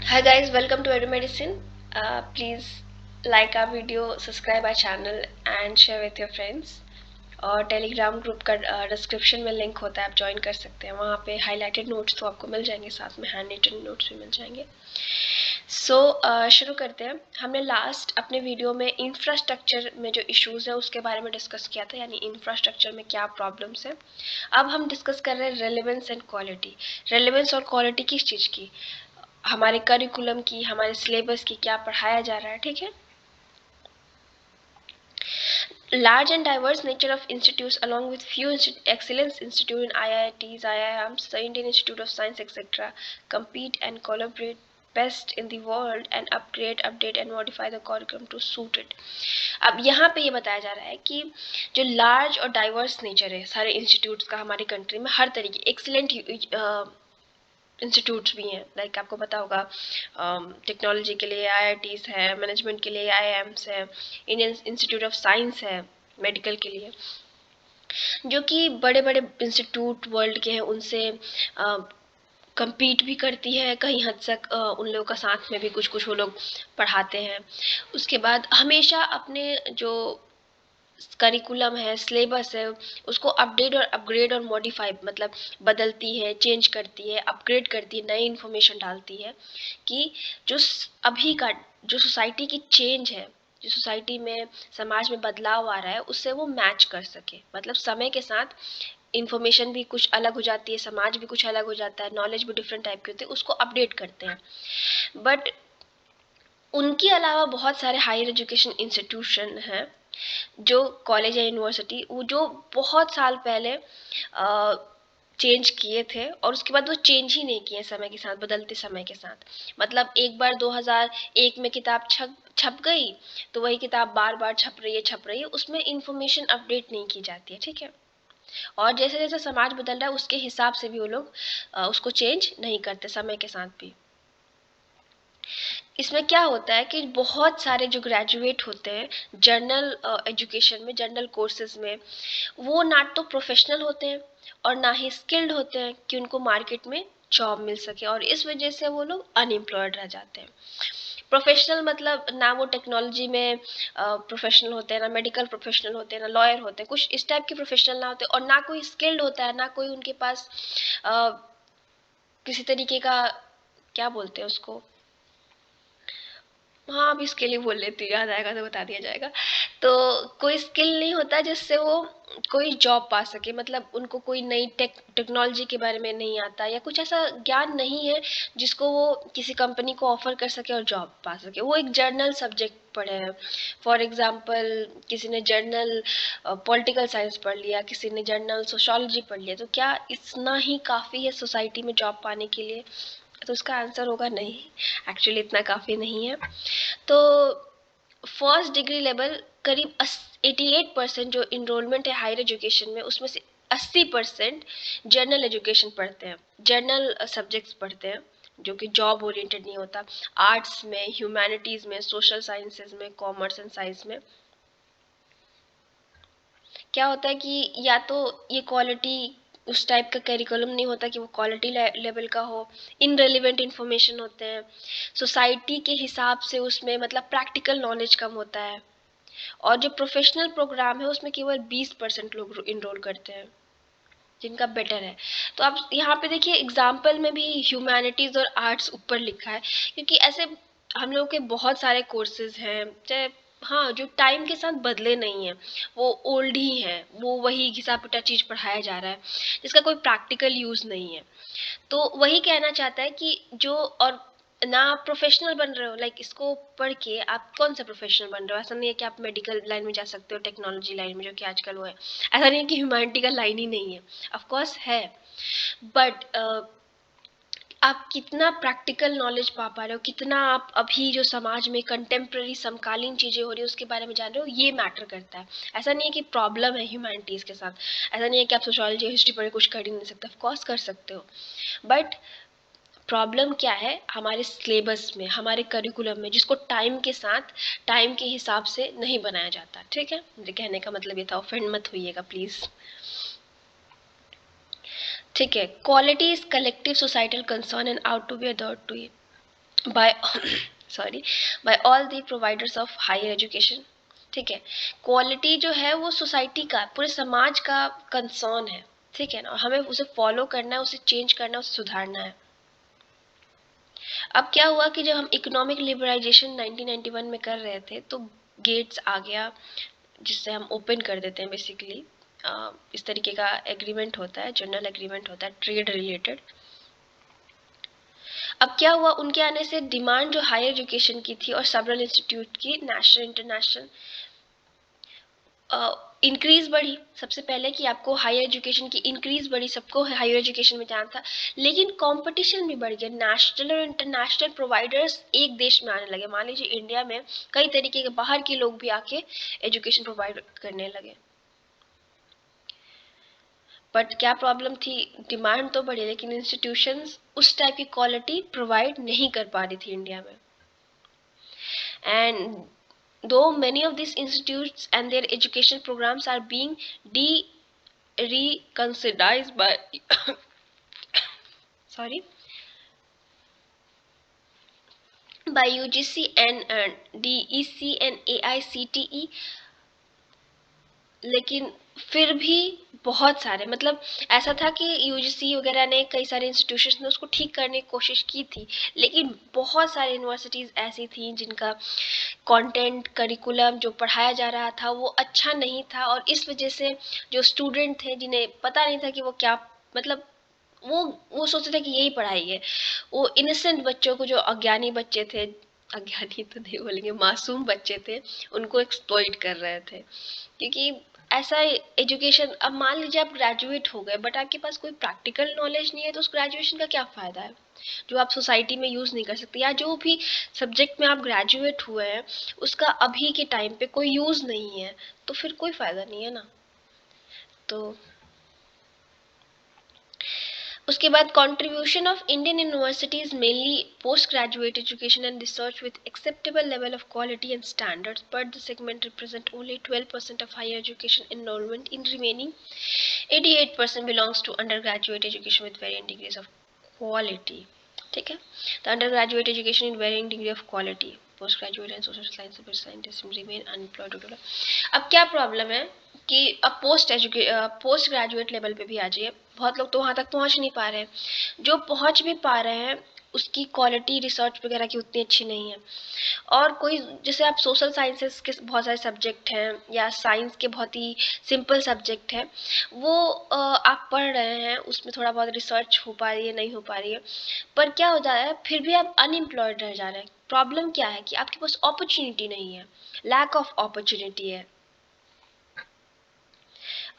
Hi guys, welcome to EduMedicine. Please like our video, subscribe our channel and share with your friends. और Telegram group का description में link होता है, आप join कर सकते हैं. वहाँ पे हाईलाइटेड नोट्स तो आपको मिल जाएंगे, साथ में हैंड रिटन नोट्स भी मिल जाएंगे. शुरू करते हैं. हमने लास्ट अपने वीडियो में इंफ्रास्ट्रक्चर में जो इश्यूज है उसके बारे में डिस्कस किया था, यानी इंफ्रास्ट्रक्चर में क्या प्रॉब्लम्स हैं. अब हम डिस्कस कर रहे हैं रेलेवेंस एंड क्वालिटी. रेलेवेंस और क्वालिटी किस चीज़ की? हमारे करिकुलम की, हमारे सिलेबस की, क्या पढ़ाया जा रहा है. ठीक है. Large and diverse nature of institutes along with few excellence institute in IITs, IIMs, the Indian Institute of Science, etc. compete and collaborate best in the world and update and modify the curriculum to suit it. अब यहाँ पे ये बताया जा रहा है कि जो लार्ज और डाइवर्स नेचर है सारे इंस्टीट्यूट्स का हमारी कंट्री में, हर तरीके एक्सीलेंट इंस्टीट्यूट्स भी हैं. लाइक आपको पता होगा, टेक्नोलॉजी के लिए IITs है, मैनेजमेंट के लिए IIMs है, इंडियन इंस्टीट्यूट ऑफ साइंस है मेडिकल के लिए, जो कि बड़े बड़े इंस्टीट्यूट वर्ल्ड के हैं. उनसे compete भी करती है कहीं हद तक. उन लोगों का साथ में भी कुछ कुछ वो लोग पढ़ाते हैं. उसके बाद हमेशा अपने जो करिकुलम है, सिलेबस है, उसको अपडेट और अपग्रेड और मॉडिफाई, मतलब बदलती है, चेंज करती है, अपग्रेड करती है, नई इन्फॉर्मेशन डालती है कि जो अभी का जो सोसाइटी की चेंज है, जो सोसाइटी में समाज में बदलाव आ रहा है, उससे वो मैच कर सके. मतलब समय के साथ इन्फॉर्मेशन भी कुछ अलग हो जाती है, समाज भी कुछ अलग हो जाता है, नॉलेज भी डिफरेंट टाइप की होती है, उसको अपडेट करते हैं. बट उनके अलावा बहुत सारे हायर एजुकेशन इंस्टीट्यूशन हैं, जो कॉलेज या यूनिवर्सिटी, वो जो बहुत साल पहले चेंज किए थे और उसके बाद वो चेंज ही नहीं किए समय के साथ, बदलते समय के साथ. मतलब एक बार 2001 में किताब छप छप गई तो वही किताब बार बार छप रही है, उसमें इंफॉर्मेशन अपडेट नहीं की जाती है. ठीक है. और जैसे जैसे समाज बदल रहा है उसके हिसाब से भी वो लोग उसको चेंज नहीं करते समय के साथ भी. इसमें क्या होता है कि बहुत सारे जो ग्रेजुएट होते हैं जर्नल एजुकेशन में, जर्नल कोर्सेज में, वो ना तो प्रोफेशनल होते हैं और ना ही स्किल्ड होते हैं कि उनको मार्केट में जॉब मिल सके, और इस वजह से वो लोग अनएम्प्लॉयड रह जाते हैं. प्रोफेशनल मतलब ना वो टेक्नोलॉजी में प्रोफेशनल होते हैं, ना मेडिकल प्रोफेशनल होते हैं, ना लॉयर होते हैं, कुछ इस टाइप के प्रोफेशनल ना होते, और ना कोई स्किल्ड होता है, ना कोई उनके पास अ, किसी तरीके का, क्या बोलते हैं उसको, हाँ अब इसके लिए बोल लेती हूँ, याद आएगा तो बता दिया जाएगा. तो कोई स्किल नहीं होता जिससे वो कोई जॉब पा सके. मतलब उनको कोई नई टेक्नोलॉजी के बारे में नहीं आता, या कुछ ऐसा ज्ञान नहीं है जिसको वो किसी कंपनी को ऑफर कर सके और जॉब पा सके. वो एक जर्नल सब्जेक्ट पढ़े हैं. फॉर एग्जाम्पल किसी ने जर्नल पॉलिटिकल साइंस पढ़ लिया, किसी ने जर्नल सोशोलॉजी पढ़ लिया, तो क्या इतना ही काफ़ी है सोसाइटी में जॉब पाने के लिए? तो उसका आंसर होगा नहीं, एक्चुअली इतना काफ़ी नहीं है. तो फर्स्ट डिग्री लेवल करीब 88% जो इनरोलमेंट है हायर एजुकेशन में, उसमें से 80% जनरल एजुकेशन पढ़ते हैं, जनरल सब्जेक्ट्स पढ़ते हैं, जो कि जॉब ओरिएंटेड नहीं होता. आर्ट्स में, ह्यूमैनिटीज़ में, सोशल साइंसेज में, कॉमर्स एंड साइंस में क्या होता है कि या तो ये क्वालिटी, उस टाइप का करिकुलम नहीं होता कि वो क्वालिटी लेवल का हो, इनरेलीवेंट इन्फॉर्मेशन होते हैं, सोसाइटी के हिसाब से उसमें मतलब प्रैक्टिकल नॉलेज कम होता है, और जो प्रोफेशनल प्रोग्राम है उसमें केवल 20% लोग इनरोल करते हैं जिनका बेटर है. तो आप यहाँ पे देखिए एग्जाम्पल में भी ह्यूमैनिटीज़ और आर्ट्स ऊपर लिखा है, क्योंकि ऐसे हम लोग के बहुत सारे कोर्सेज हैं, चाहे, हाँ, जो टाइम के साथ बदले नहीं हैं, वो ओल्ड ही हैं, वो वही घिसा पिटा चीज़ पढ़ाया जा रहा है जिसका कोई प्रैक्टिकल यूज़ नहीं है. तो वही कहना चाहता है कि जो, और ना आप प्रोफेशनल बन रहे हो, लाइक इसको पढ़ के आप कौन सा प्रोफेशनल बन रहे हो. ऐसा नहीं है कि आप मेडिकल लाइन में जा सकते हो, टेक्नोलॉजी लाइन में, जो कि आजकल वो है. ऐसा नहीं है कि ह्यूमैनिटी का लाइन ही नहीं है, ऑफ कोर्स है. बट आप कितना प्रैक्टिकल नॉलेज पा रहे हो, कितना आप अभी जो समाज में कंटेम्प्रेरी समकालीन चीज़ें हो रही है उसके बारे में जान रहे हो, ये मैटर करता है. ऐसा नहीं है कि प्रॉब्लम है ह्यूमैनिटीज़ के साथ, ऐसा नहीं है कि आप सोशोलॉजी हिस्ट्री पढ़ के कुछ कर ही नहीं सकते, ऑफ कोर्स कर सकते हो. बट प्रॉब्लम क्या है हमारे सिलेबस में, हमारे करिकुलम में, जिसको टाइम के साथ, टाइम के हिसाब से नहीं बनाया जाता. ठीक है, मुझे कहने का मतलब ये था, ऑफेंड मत होइएगा प्लीज़. ठीक है. Quality is collective societal concern and ought to be adhered to it. By sorry by all the providers of higher education. ठीक है, क्वालिटी जो है वो सोसाइटी का, पूरे समाज का कंसर्न है। ठीक है ना, और हमें उसे फॉलो करना है, उसे चेंज करना है, उसे सुधारना है। अब क्या हुआ कि जब हम इकोनॉमिक लिबरलाइजेशन 1991 में कर रहे थे तो गेट्स आ गया, जिससे हम ओपन कर देते हैं बेसिकली। इस तरीके का एग्रीमेंट होता है, जनरल एग्रीमेंट होता है ट्रेड रिलेटेड। अब क्या हुआ, उनके आने से डिमांड जो हायर एजुकेशन की थी और सेवरल इंस्टीट्यूट की नेशनल इंटरनेशनल इंक्रीज बढ़ी। सबसे पहले कि आपको हायर एजुकेशन की इंक्रीज बढ़ी, सबको हायर एजुकेशन में जाना था, लेकिन कंपटीशन भी बढ़ गया। नेशनल और इंटरनेशनल प्रोवाइडर्स एक देश में आने लगे। मान लीजिए इंडिया में कई तरीके के बाहर के लोग भी आके एजुकेशन प्रोवाइड करने लगे। बट क्या प्रॉब्लम थी, डिमांड तो बढ़ी लेकिन इंस्टीट्यूशंस उस टाइप की क्वालिटी प्रोवाइड नहीं कर पा रही थी इंडिया में। And though many of these institutes and their educational programs are being reconsidered by sorry by UGC and DEC and AICTE, लेकिन फिर भी बहुत सारे, मतलब ऐसा था कि यूजीसी वगैरह ने, कई सारे इंस्टीट्यूशंस ने उसको ठीक करने की कोशिश की थी, लेकिन बहुत सारी यूनिवर्सिटीज़ ऐसी थी जिनका कंटेंट करिकुलम जो पढ़ाया जा रहा था वो अच्छा नहीं था, और इस वजह से जो स्टूडेंट थे जिन्हें पता नहीं था कि वो क्या, मतलब वो सोचते थे कि यही पढ़ाई है। वो इनोसेंट बच्चों को, जो अज्ञानी बच्चे थे, अज्ञानी तो नहीं बोलेंगे, मासूम बच्चे थे, उनको एक्सप्लॉइट कर रहे थे। क्योंकि ऐसा एजुकेशन, अब मान लीजिए आप ग्रेजुएट हो गए बट आपके पास कोई प्रैक्टिकल नॉलेज नहीं है, तो उस ग्रेजुएशन का क्या फ़ायदा है जो आप सोसाइटी में यूज़ नहीं कर सकते, या जो भी सब्जेक्ट में आप ग्रेजुएट हुए हैं उसका अभी के टाइम पे कोई यूज़ नहीं है, तो फिर कोई फ़ायदा नहीं है ना। तो उसके बाद contribution of Indian universities mainly postgraduate education and research with acceptable level of quality and standards, but the segment represent only 12% of higher education enrollment. In remaining 88% belongs to undergraduate education with varying degrees of quality. ठीक है, the undergraduate education in varying degree of quality, post graduate and social science scientists remain unemployed total। अब क्या problem है कि अब post graduate level पे भी आ जाइए, बहुत लोग तो वहाँ तक पहुँच नहीं पा रहे हैं। जो पहुँच भी पा रहे हैं उसकी क्वालिटी रिसर्च वगैरह की उतनी अच्छी नहीं है। और कोई, जैसे आप सोशल साइंसेस के बहुत सारे सब्जेक्ट हैं या साइंस के बहुत ही सिंपल सब्जेक्ट हैं, वो आप पढ़ रहे हैं, उसमें थोड़ा बहुत रिसर्च हो पा रही है, नहीं हो पा रही है, पर क्या हो जा रहा है, फिर भी आप अनएम्प्लॉयड रह जा रहे हैं। प्रॉब्लम क्या है कि आपके पास अपॉर्चुनिटी नहीं है, लैक ऑफ अपॉर्चुनिटी है।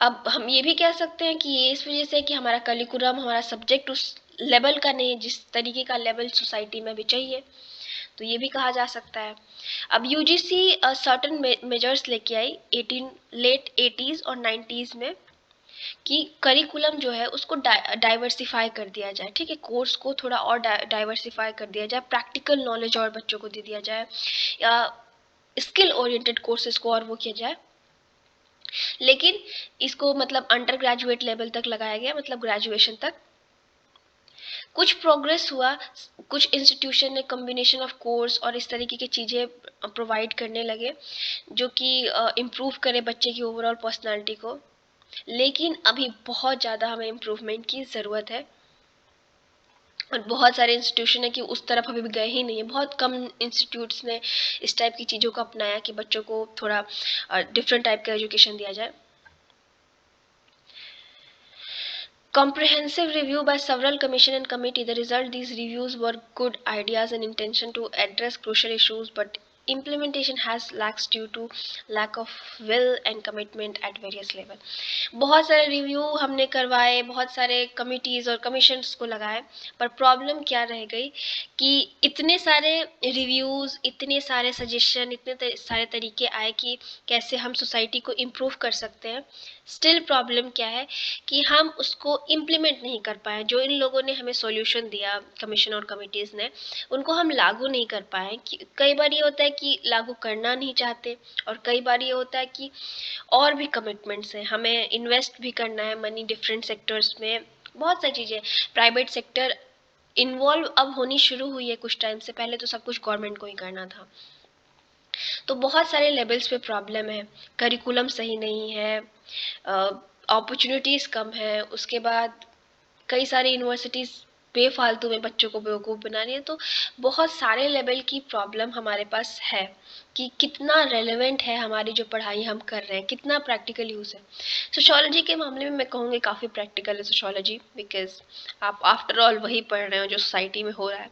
अब हम ये भी कह सकते हैं कि ये इस वजह से कि हमारा करिकुलम, हमारा सब्जेक्ट उस लेवल का नहीं है जिस तरीके का लेवल सोसाइटी में भी चाहिए, तो ये भी कहा जा सकता है। अब यूजीसी सर्टेन मेजर्स लेके आई लेट 80s और 90s में, कि करिकुलम जो है उसको डाइवर्सिफाई कर दिया जाए। ठीक है, कोर्स को थोड़ा और डाइवर्सिफाई कर दिया जाए, प्रैक्टिकल नॉलेज और बच्चों को दे दिया जाए, या स्किल ओरिएंटेड कोर्सेज को और वो किया जाए। लेकिन इसको मतलब अंडर ग्रेजुएट लेवल तक लगाया गया, मतलब ग्रेजुएशन तक। कुछ प्रोग्रेस हुआ, कुछ इंस्टीट्यूशन ने कम्बिनेशन ऑफ कोर्स और इस तरीके की चीज़ें प्रोवाइड करने लगे जो कि इम्प्रूव करे बच्चे की ओवरऑल पर्सनालिटी को, लेकिन अभी बहुत ज़्यादा हमें इम्प्रूवमेंट की ज़रूरत है। और बहुत सारे इंस्टीट्यूशन है कि उस तरफ अभी भी गए ही नहीं है। बहुत कम इंस्टीट्यूट्स ने इस टाइप की चीज़ों को अपनाया कि बच्चों को थोड़ा डिफरेंट टाइप का एजुकेशन दिया जाए। Comprehensive review by several commission and committee. The result, these reviews were good ideas and intention to address crucial issues, but implementation has lacks due to lack of will and commitment at various level। बहुत सारे review हमने करवाए, बहुत सारे committees और commissions को लगाए, पर प्रॉब्लम क्या रह गई कि इतने सारे रिव्यूज, इतने सारे सजेशन, इतने सारे तरीके आए कि कैसे हम सोसाइटी को इम्प्रूव कर सकते हैं। स्टिल प्रॉब्लम क्या है कि हम उसको इम्प्लीमेंट नहीं कर पाए। जो इन लोगों ने हमें सॉल्यूशन दिया, कमीशन और कमिटीज़ ने, उनको हम लागू नहीं कर पाए। कई बार ये होता है कि लागू करना नहीं चाहते, और कई बार ये होता है कि और भी कमिटमेंट्स हैं, हमें इन्वेस्ट भी करना है मनी डिफरेंट सेक्टर्स में, बहुत सारी चीज़ें। प्राइवेट सेक्टर इन्वॉल्व अब होनी शुरू हुई है कुछ टाइम से, पहले तो सब कुछ गवर्नमेंट को ही करना था। तो बहुत सारे लेवल्स पे प्रॉब्लम है, करिकुलम सही नहीं है, अपॉर्चुनिटीज़ कम है, उसके बाद कई सारी यूनिवर्सिटीज़ बेफालतू में बच्चों को बेवकूफ़ बना रही है। तो बहुत सारे लेवल की प्रॉब्लम हमारे पास है कि कितना रेलेवेंट है हमारी जो पढ़ाई हम कर रहे हैं, कितना प्रैक्टिकल यूज़ है। सोशियोलॉजी के मामले में मैं कहूँगी काफ़ी प्रैक्टिकल है सोशियोलॉजी, बिकॉज आप आफ्टर ऑल वही पढ़ रहे हो जो सोसाइटी में हो रहा है।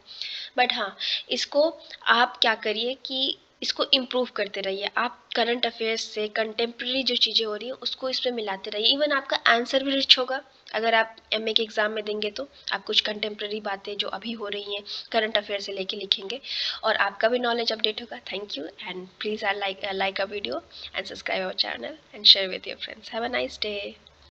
बट हाँ, इसको आप क्या करिए कि इसको इम्प्रूव करते रहिए। आप करंट अफेयर्स से कंटेम्प्रेरी जो चीज़ें हो रही हैं उसको इसमें मिलाते रहिए। इवन आपका आंसर भी रिच होगा। अगर आप एमए के एग्ज़ाम में देंगे तो आप कुछ कंटेम्प्रेरी बातें जो अभी हो रही हैं करंट अफेयर से लेके लिखेंगे और आपका भी नॉलेज अपडेट होगा। Thank you and please like a video and subscribe our channel and share with your friends. Have a nice day.